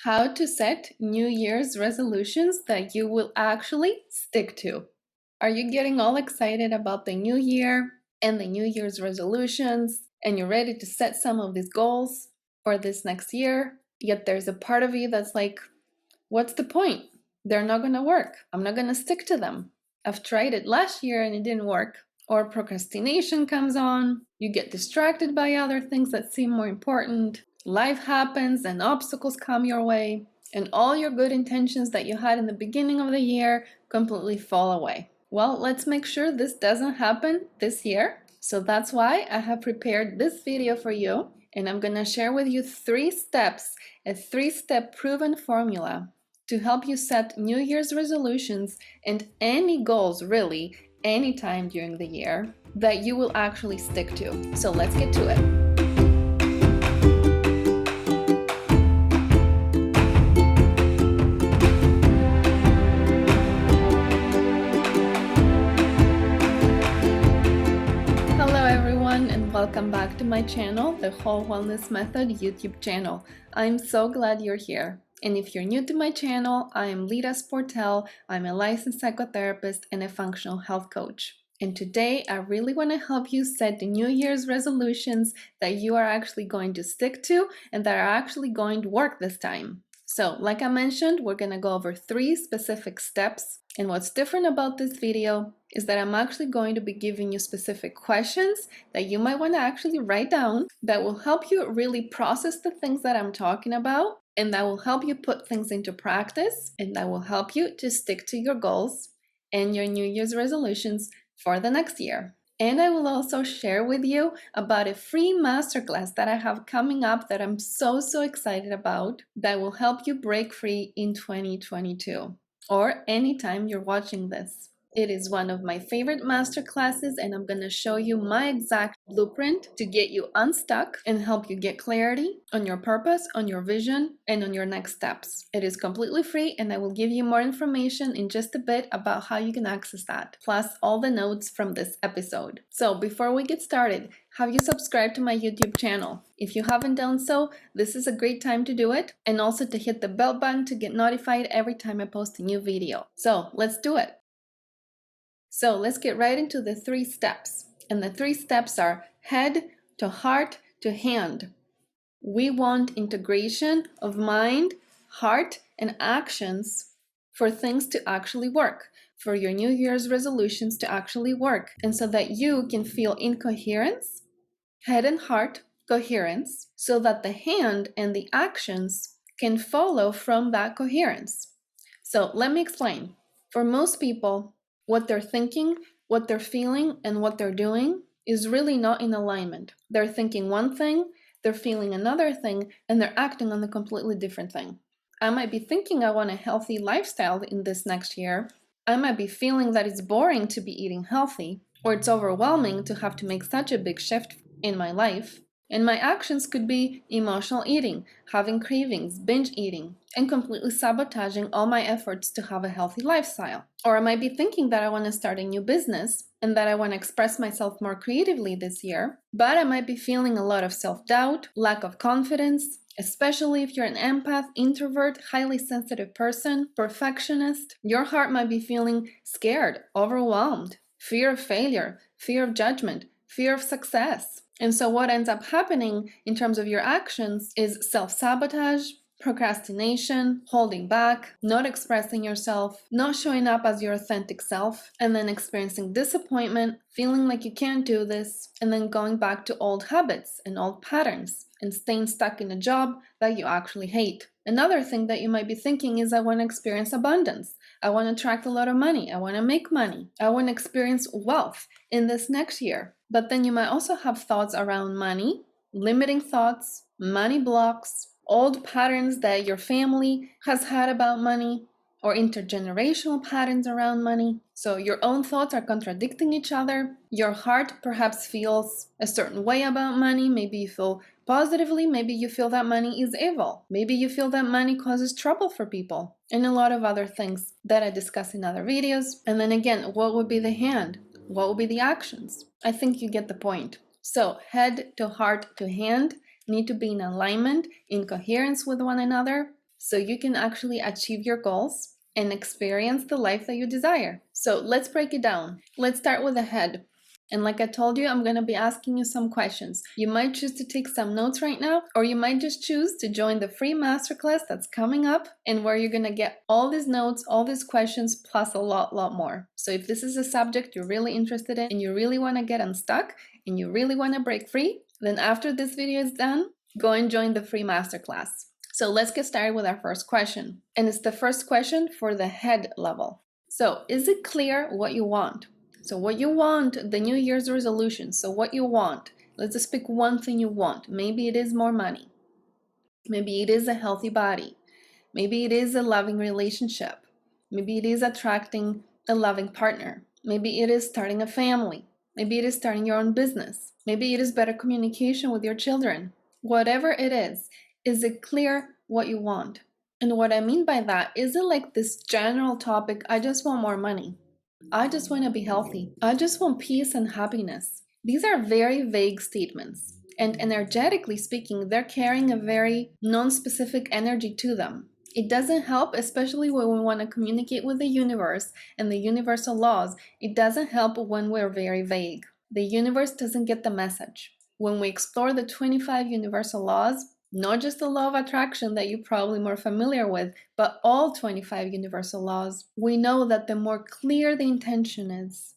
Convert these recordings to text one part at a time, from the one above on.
How to set New Year's resolutions that you will actually stick to. Are you getting all excited about the new year and the New Year's resolutions, and you're ready to set some of these goals for this next year? Yet there's a part of you that's like, what's the point? They're not going to work. I'm not going to stick to them. I've tried it last year and it didn't work. Or procrastination comes on, you get distracted by other things that seem more important. Life happens and obstacles come your way, and all your good intentions that you had in the beginning of the year completely fall away. Well, let's make sure this doesn't happen this year. So that's why I have prepared this video for you, and I'm gonna share with you 3 steps, a 3-step proven formula to help you set New Year's resolutions and any goals really anytime during the year that you will actually stick to. So let's get to it. Welcome back to my channel, the Whole Wellness Method YouTube channel. I'm so glad you're here. And if you're new to my channel, I am Lida Sportel. I'm a licensed psychotherapist and a functional health coach. And today I really want to help you set the New Year's resolutions that you are actually going to stick to and that are actually going to work this time. So, like I mentioned, we're going to go over 3 specific steps. And what's different about this video is that I'm actually going to be giving you specific questions that you might want to actually write down that will help you really process the things that I'm talking about, and that will help you put things into practice, and that will help you to stick to your goals and your New Year's resolutions for the next year. And I will also share with you about a free masterclass that I have coming up that I'm so excited about that will help you break free in 2022 or anytime you're watching this. It is one of my favorite masterclasses, and I'm going to show you my exact blueprint to get you unstuck and help you get clarity on your purpose, on your vision, and on your next steps. It is completely free, and I will give you more information in just a bit about how you can access that, plus all the notes from this episode. So before we get started, have you subscribed to my YouTube channel? If you haven't done so, this is a great time to do it, and also to hit the bell button to get notified every time I post a new video. So let's do it. So let's get right into the 3 steps. And the 3 steps are head to heart to hand. We want integration of mind, heart, and actions for things to actually work, for your New Year's resolutions to actually work, and so that you can feel in coherence, head and heart coherence, so that the hand and the actions can follow from that coherence. So let me explain. For most people, what they're thinking, what they're feeling, and what they're doing is really not in alignment. They're thinking one thing, they're feeling another thing, and they're acting on a completely different thing. I might be thinking I want a healthy lifestyle in this next year. I might be feeling that it's boring to be eating healthy, or it's overwhelming to have to make such a big shift in my life. And my actions could be emotional eating, having cravings, binge eating, and completely sabotaging all my efforts to have a healthy lifestyle. Or I might be thinking that I want to start a new business and that I want to express myself more creatively this year, but I might be feeling a lot of self-doubt, lack of confidence, especially if you're an empath, introvert, highly sensitive person, perfectionist. Your heart might be feeling scared, overwhelmed, fear of failure, fear of judgment, fear of success. And so what ends up happening in terms of your actions is self-sabotage, procrastination, holding back, not expressing yourself, not showing up as your authentic self, and then experiencing disappointment, feeling like you can't do this, and then going back to old habits and old patterns and staying stuck in a job that you actually hate. Another thing that you might be thinking is, I want to experience abundance. I want to attract a lot of money. I want to make money. I want to experience wealth in this next year. But then you might also have thoughts around money, limiting thoughts, money blocks, old patterns that your family has had about money, or intergenerational patterns around money. So your own thoughts are contradicting each other. Your heart perhaps feels a certain way about money. Maybe you feel positively, maybe you feel that money is evil. Maybe you feel that money causes trouble for people, and a lot of other things that I discuss in other videos. And then again, what would be the hand? What would be the actions? I think you get the point. So head to heart to hand need to be in alignment, in coherence with one another. so you can actually achieve your goals and experience the life that you desire. So let's break it down. Let's start with the head. And like I told you, I'm going to be asking you some questions. You might choose to take some notes right now, or you might just choose to join the free masterclass that's coming up and where you're going to get all these notes, all these questions, plus a lot more. So if this is a subject you're really interested in and you really want to get unstuck and you really want to break free, then after this video is done, go and join the free masterclass. So let's get started with our first question. And it's the first question for the head level. So is it clear what you want? So what you want, the New Year's resolution. So what you want, let's just pick one thing you want. Maybe it is more money. Maybe it is a healthy body. Maybe it is a loving relationship. Maybe it is attracting a loving partner. Maybe it is starting a family. Maybe it is starting your own business. Maybe it is better communication with your children. Whatever it is it clear what you want? And what I mean by that, is it like this general topic, I just want more money. I just want to be healthy. I just want peace and happiness. These are very vague statements. And energetically speaking, they're carrying a very non-specific energy to them. It doesn't help, especially when we want to communicate with the universe and the universal laws. It doesn't help when we're very vague. The universe doesn't get the message. When we explore the 25 universal laws, not just the law of attraction that you're probably more familiar with, but all 25 universal laws, we know that the more clear the intention is,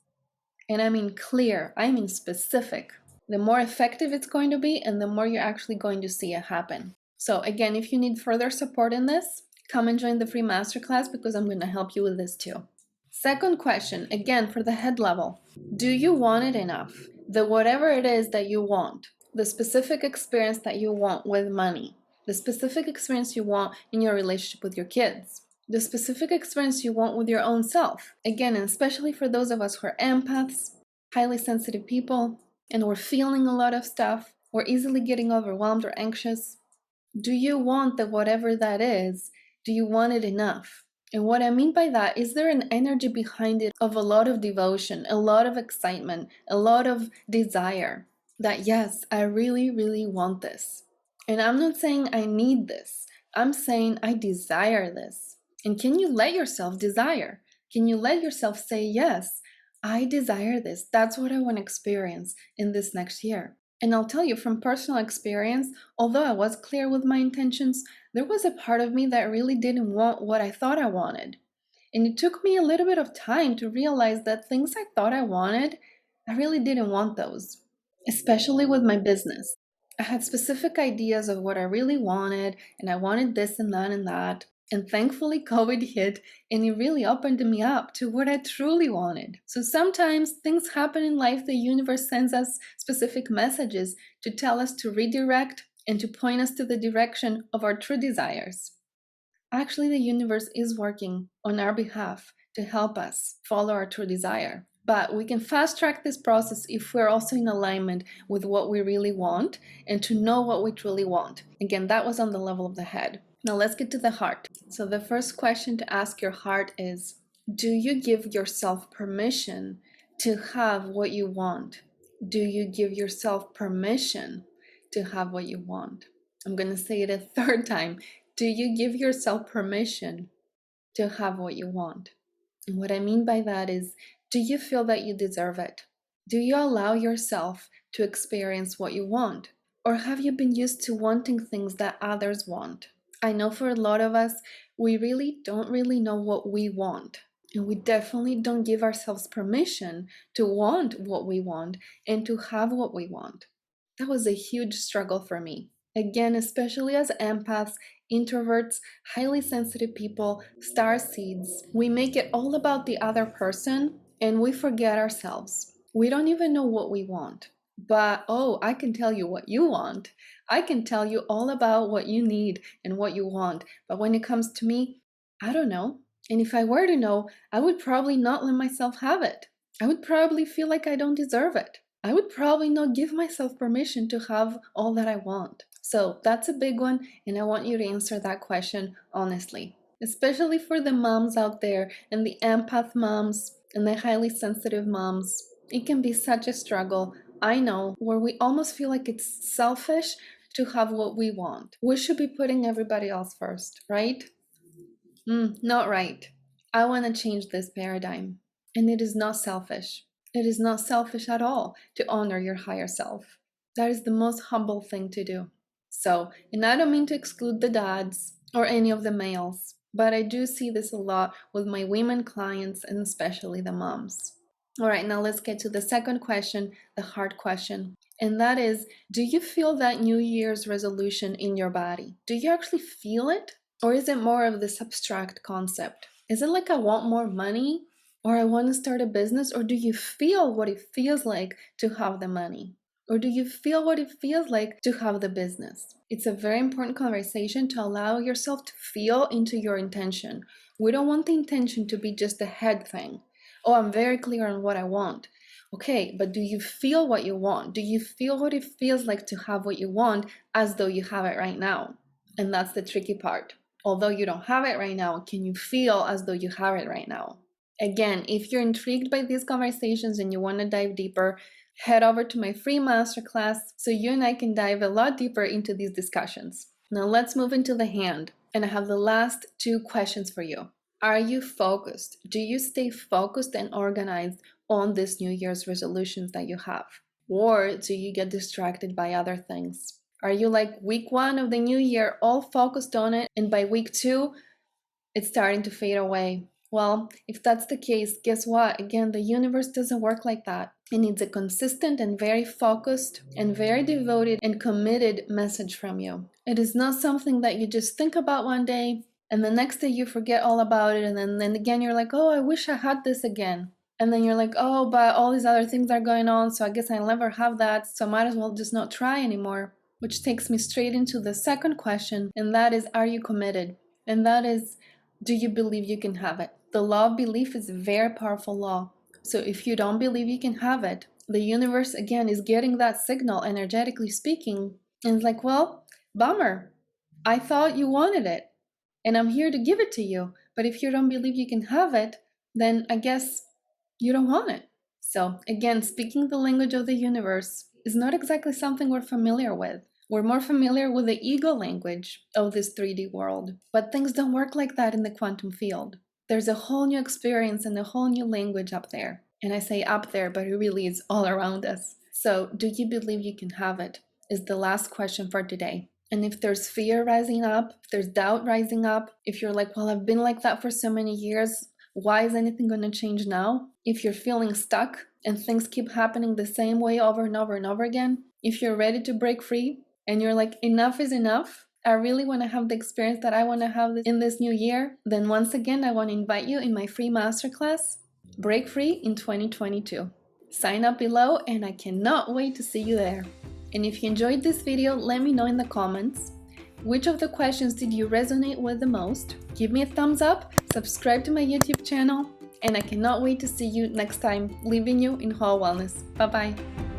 and I mean clear, I mean specific, the more effective it's going to be and the more you're actually going to see it happen. So again, if you need further support in this, come and join the free masterclass because I'm going to help you with this too. Second question, again for the head level. Do you want it enough? The whatever it is that you want, the specific experience that you want with money, the specific experience you want in your relationship with your kids, the specific experience you want with your own self. Again, and especially for those of us who are empaths, highly sensitive people, and we're feeling a lot of stuff, we're easily getting overwhelmed or anxious. Do you want the whatever that is? Do you want it enough? And what I mean by that is there an energy behind it of a lot of devotion, a lot of excitement, a lot of desire that yes, I really want this. And I'm not saying I need this. I'm saying I desire this. And can you let yourself desire? Can you let yourself say, yes, I desire this. That's what I want to experience in this next year. And I'll tell you from personal experience, although I was clear with my intentions, there was a part of me that really didn't want what I thought I wanted. And it took me a little bit of time to realize that things I thought I wanted, I really didn't want those, especially with my business. I had specific ideas of what I really wanted, and I wanted this and that and that. And thankfully, COVID hit and it really opened me up to what I truly wanted. So sometimes things happen in life, the universe sends us specific messages to tell us to redirect and to point us to the direction of our true desires. Actually, the universe is working on our behalf to help us follow our true desire. But we can fast track this process if we're also in alignment with what we really want and to know what we truly want. Again, that was on the level of the head. Now let's get to the heart. So the first question to ask your heart is, do you give yourself permission to have what you want? Do you give yourself permission to have what you want? I'm going to say it a third time. Do you give yourself permission to have what you want? And what I mean by that is, do you feel that you deserve it? Do you allow yourself to experience what you want? Or have you been used to wanting things that others want? I know for a lot of us, we don't really know what we want. And we definitely don't give ourselves permission to want what we want and to have what we want. That was a huge struggle for me. Again, especially as empaths, introverts, highly sensitive people, star seeds, we make it all about the other person and we forget ourselves. We don't even know what we want. But oh, I can tell you what you want. I can tell you all about what you need and what you want. But when it comes to me, I don't know. And if I were to know, I would probably not let myself have it. I would probably feel like I don't deserve it. I would probably not give myself permission to have all that I want. So that's a big one, and I want you to answer that question honestly. Especially for the moms out there and the empath moms and the highly sensitive moms. It can be such a struggle, I know, where we almost feel like it's selfish to have what we want. We should be putting everybody else first, right? Not right. I want to change this paradigm. And it is not selfish. It is not selfish at all to honor your higher self. That is the most humble thing to do. So, and I don't mean to exclude the dads or any of the males, but I do see this a lot with my women clients and especially the moms. All right, now let's get to the second question, the hard question. And that is, do you feel that New Year's resolution in your body? Do you actually feel it? Or is it more of this abstract concept? Is it like I want more money? Or I want to start a business? Or do you feel what it feels like to have the money? Or do you feel what it feels like to have the business? It's a very important conversation to allow yourself to feel into your intention. We don't want the intention to be just a head thing. Oh, I'm very clear on what I want. Okay, but do you feel what you want? Do you feel what it feels like to have what you want as though you have it right now? And that's the tricky part. Although you don't have it right now, can you feel as though you have it right now? Again, if you're intrigued by these conversations and you want to dive deeper, head over to my free masterclass so you and I can dive a lot deeper into these discussions. Now let's move into the hand. And I have the last two questions for you. Are you focused? Do you stay focused and organized on these New Year's resolutions that you have? Or do you get distracted by other things? Are you like week 1 of the new year, all focused on it, and by week 2, it's starting to fade away? Well, if that's the case, guess what? Again, the universe doesn't work like that. It needs a consistent and very focused and very devoted and committed message from you. It is not something that you just think about one day and the next day you forget all about it, and then again you're like, oh, I wish I had this again. And then you're like, oh, but all these other things are going on, so I guess I'll never have that, so I might as well just not try anymore. Which takes me straight into the second question, and that is, are you committed? And that is, do you believe you can have it? The law of belief is a very powerful law. So if you don't believe you can have it, the universe, again, is getting that signal, energetically speaking, and it's like, well, bummer. I thought you wanted it, and I'm here to give it to you. But if you don't believe you can have it, then I guess you don't want it. So again, speaking the language of the universe is not exactly something we're familiar with. We're more familiar with the ego language of this 3D world, but things don't work like that in the quantum field. There's a whole new experience and a whole new language up there. And I say up there, but it really is all around us. So, do you believe you can have it? Is the last question for today. And if there's fear rising up, if there's doubt rising up, if you're like, well, I've been like that for so many years, why is anything going to change now? If you're feeling stuck and things keep happening the same way over and over and over again, if you're ready to break free and you're like, enough is enough, I really want to have the experience that I want to have in this new year, then once again, I want to invite you in my free masterclass, Break Free in 2022. Sign up below and I cannot wait to see you there. And if you enjoyed this video, let me know in the comments. Which of the questions did you resonate with the most? Give me a thumbs up, subscribe to my YouTube channel, and I cannot wait to see you next time, leaving you in whole wellness. Bye-bye.